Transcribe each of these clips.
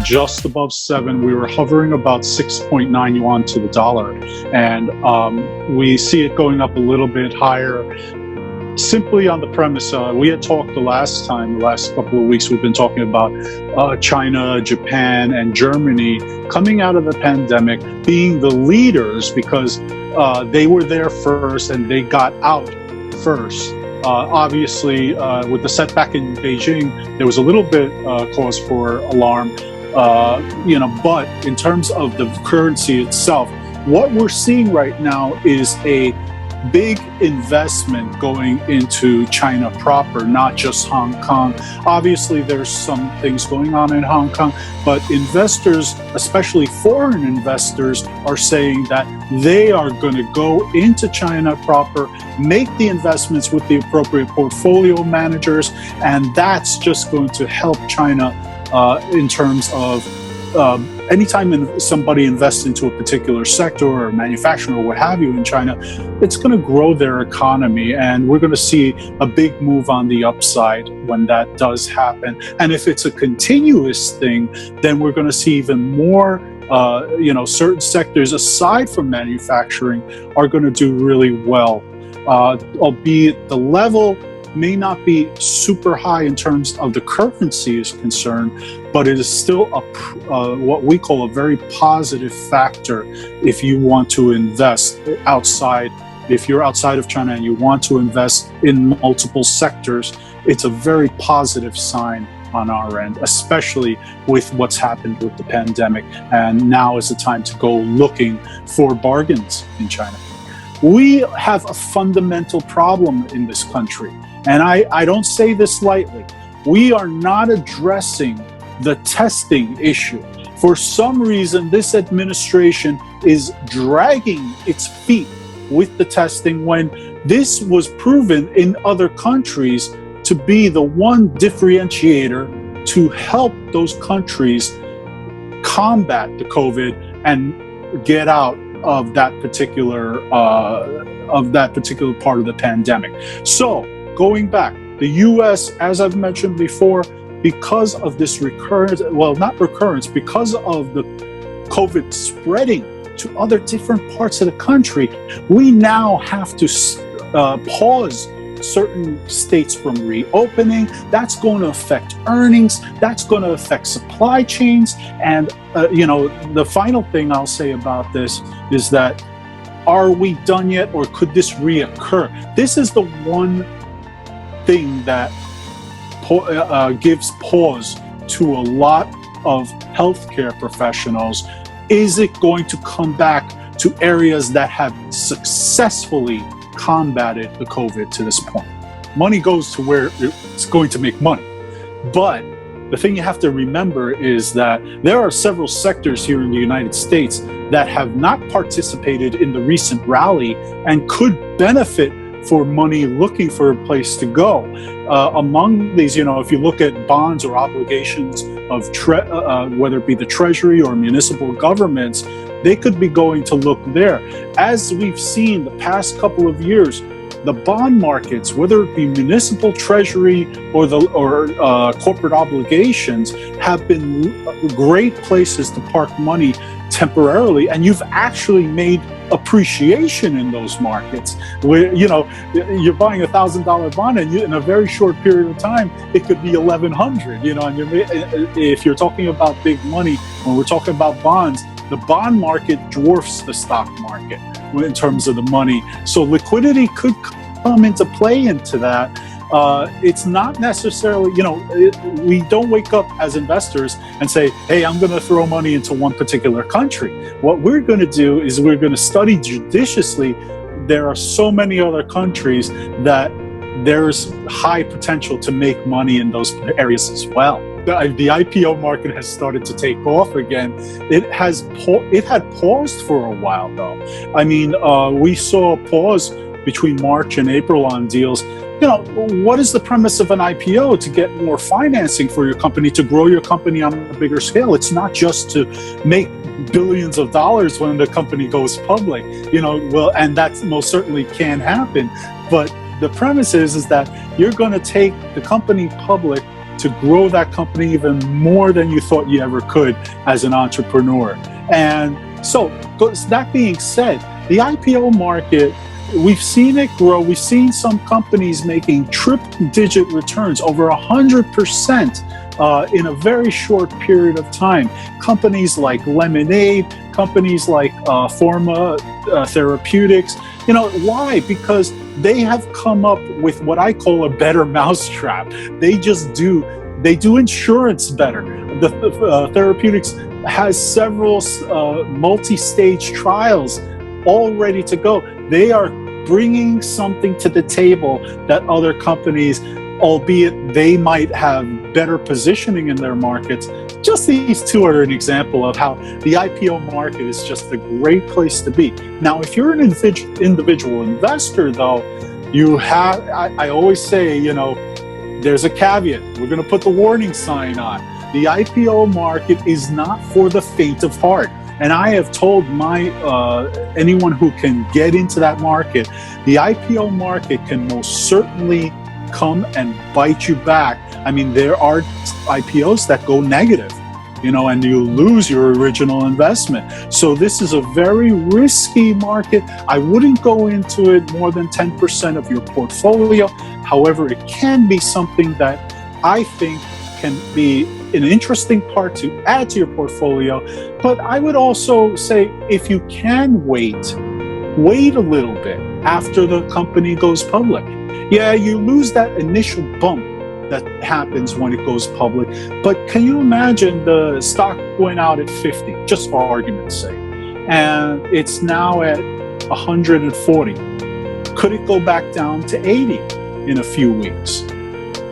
just above 7. We were hovering about 6.9 yuan to the dollar. And we see it going up a little bit higher simply on the premise, we had talked the last couple of weeks, we've been talking about China, Japan, and Germany coming out of the pandemic, being the leaders because they were there first and they got out first. Obviously, with the setback in Beijing, there was a little bit cause for alarm, but in terms of the currency itself, what we're seeing right now is a big investment going into China proper, not just Hong Kong. Obviously, there's some things going on in Hong Kong, but investors, especially foreign investors, are saying that they are going to go into China proper, make the investments with the appropriate portfolio managers, and that's just going to help China in terms of anytime somebody invests into a particular sector or manufacturing or what have you in China, it's going to grow their economy, and we're going to see a big move on the upside when that does happen. And if it's a continuous thing, then we're going to see even more, certain sectors aside from manufacturing are going to do really well, albeit the level may not be super high in terms of the currency is concerned, but it is still what we call a very positive factor if you want to invest outside. If you're outside of China and you want to invest in multiple sectors, it's a very positive sign on our end, especially with what's happened with the pandemic. And now is the time to go looking for bargains in China. We have a fundamental problem in this country. And I don't say this lightly. We are not addressing the testing issue. For some reason, this administration is dragging its feet with the testing when this was proven in other countries to be the one differentiator to help those countries combat the COVID and get out of that particular part of the pandemic. So, going back, the U.S., as I've mentioned before, because of this because of the COVID spreading to other different parts of the country, we now have to pause certain states from reopening. That's going to affect earnings. That's going to affect supply chains. And, the final thing I'll say about this is that, are we done yet, or could this reoccur? This is the one thing that gives pause to a lot of healthcare professionals. Is it going to come back to areas that have successfully combated the COVID to this point? Money goes to where it's going to make money. But the thing you have to remember is that there are several sectors here in the United States that have not participated in the recent rally and could benefit for money looking for a place to go. Among these, if you look at bonds or obligations of whether it be the Treasury or municipal governments, they could be going to look there. As we've seen the past couple of years, the bond markets, whether it be municipal treasury or corporate obligations, have been great places to park money temporarily, and you've actually made appreciation in those markets where you're buying $1,000 bond, and in a very short period of time it could be 1,100. And if you're talking about big money, when we're talking about bonds, the bond market dwarfs the stock market in terms of the money. So liquidity could come into play into that. It's not necessarily, we don't wake up as investors and say, hey, I'm going to throw money into one particular country. What we're going to do is we're going to study judiciously. There are so many other countries that there's high potential to make money in those areas as well. The IPO market has started to take off again. It had paused for a while though. I mean, we saw a pause between March and April on deals. What is the premise of an IPO? To get more financing for your company, to grow your company on a bigger scale. It's not just to make billions of dollars when the company goes public, and that most certainly can happen. But the premise is that you're going to take the company public to grow that company even more than you thought you ever could as an entrepreneur. And so, that being said, the IPO market, we've seen it grow. We've seen some companies making triple-digit returns, over 100% in a very short period of time. Companies like Lemonade, companies like Forma Therapeutics. Why? Because they have come up with what I call a better mousetrap. They do insurance better. The therapeutics has several multi-stage trials all ready to go. They are bringing something to the table that other companies, albeit they might have better positioning in their markets. Just these two are an example of how the IPO market is just a great place to be. Now, if you're an individual investor, though, I always say, there's a caveat. We're going to put the warning sign on. The IPO market is not for the faint of heart. And I have told anyone who can get into that market, the IPO market can most certainly come and bite you back. I mean, there are IPOs that go negative, and you lose your original investment. So this is a very risky market. I wouldn't go into it more than 10% of your portfolio. However, it can be something that I think can be an interesting part to add to your portfolio. But I would also say, if you can wait a little bit after the company goes public. Yeah, you lose that initial bump that happens when it goes public. But can you imagine the stock going out at 50, just for argument's sake, and it's now at 140? Could it go back down to 80 in a few weeks?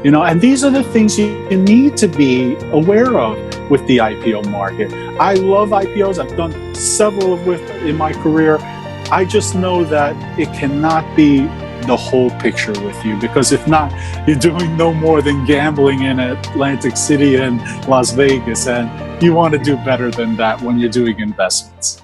And these are the things you need to be aware of with the IPO market. I love IPOs. I've done several in my career. I just know that it cannot be the whole picture with you, because if not, you're doing no more than gambling in Atlantic City and Las Vegas, and you want to do better than that when you're doing investments.